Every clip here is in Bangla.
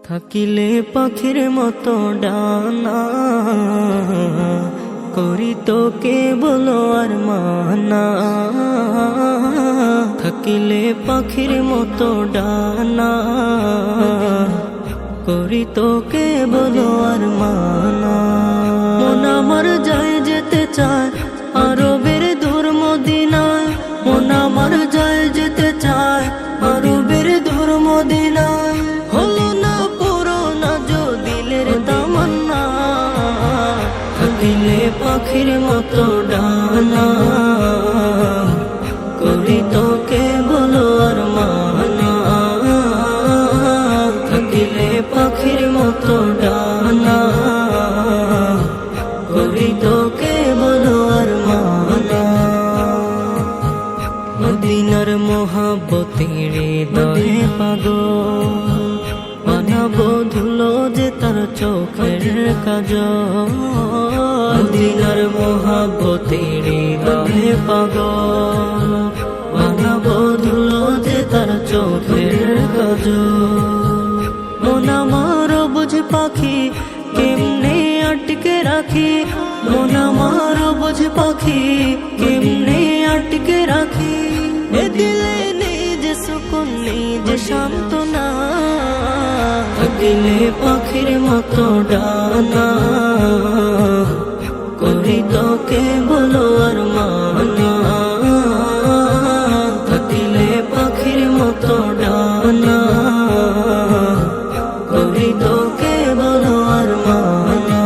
থাকিলে পাখির মতো ডানা, করি তোকে বলো আর মানা। থাকিলে পাখির মতো ডানা, করি তোকে বলো আর মানা। মন আমার যায় যেতে চায় আরবের দূর মদিনায়, মন আমার যায় যেতে চায় আরবের দূর মদিনায়। হলো না পুরোনা যো দিলের তামান্না, থাকিলে পাখির মতো ডানা, করি তোকে বলো আর মানা। থাকিলে পাখির মতো ডানা, করি তোকে বলো আর মানা। মদিনার মোহাব্বতে হৃদয়ে পাগল, বানাবো ধুলো যে তার চোখের কাজল। মদিনার মোহাব্বতে হৃদয়ে পাগল, বানাবো ধুলো যে তার চোখের কাজল। মন আমার বুঝ পাখি কেমনে আটকে রাখি, মন আমার বুঝ পাখি কেমনে আটকে রাখি। এ দিলে নিজ সুকুন নিজ সান্ত্বনা, থাকিলে পাখির মতো ডানা, করি তোকে বলো আর মানা। থাকিলে পাখির মতো ডানা, করি তোকে বলো আর মানা।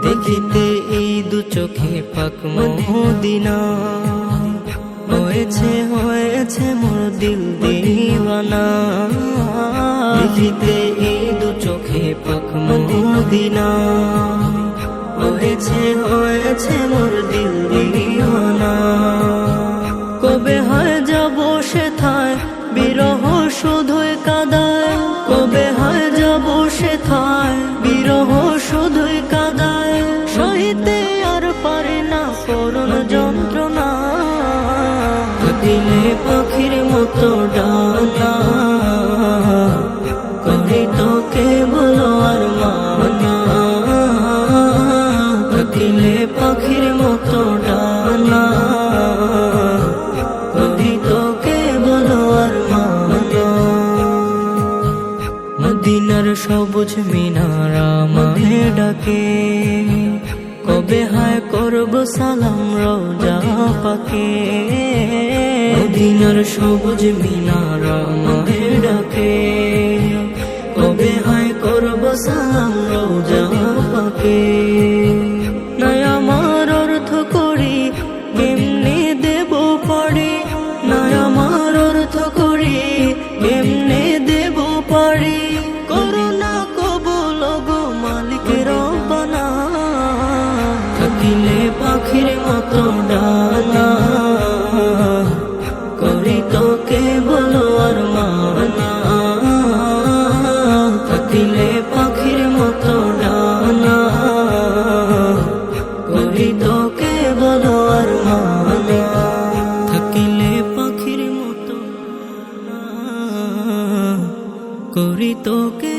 দেখিতে এই দু চোখে পাক মদিনা, হয়েছে হয়েছে মোর দিল দিওয়ানা। দেখিতে এই দু চোখে পাক মদিনা, হয়েছে হয়েছে মোর দিল দিওয়ানা। কবে হয় যাব সেথায় বিরহ শুধুই কাদায়, কবে হয় যাব সেথায় বিরহ শুধুই কাদায়। সহিতে আর পারে না করুণ যন্ত্রণা, থাকিলে পাখির মতো ডানা, করি তোকে বলো আর মানা। থাকিলে পাখির মতো ডানা, করি তোকে বলো আর মানা। মদিনার সবুজ মিনার আমায় ডাকে, কবে হায় করব সালাম রওজা পাকে। মদিনার সবুজ মিনার আমায় ডাকে, কবে হায় করব সালাম রওজা পাকে। নাই আমার অর্থ করি কেমনে দেব পড়ি, নাই আমার অর্থ করি কেমনে দেব পড়ি। করুণা কবুল গো মালিক রব্বানা, থাকিলে পাখির মতো ডানা, করি তোকে বলো আর মানা। থাকিলে পাখির মতো ডানা, করি তোকে বলো আর মানা। থাকিলে পাখির মতো ডানা, করি তোকে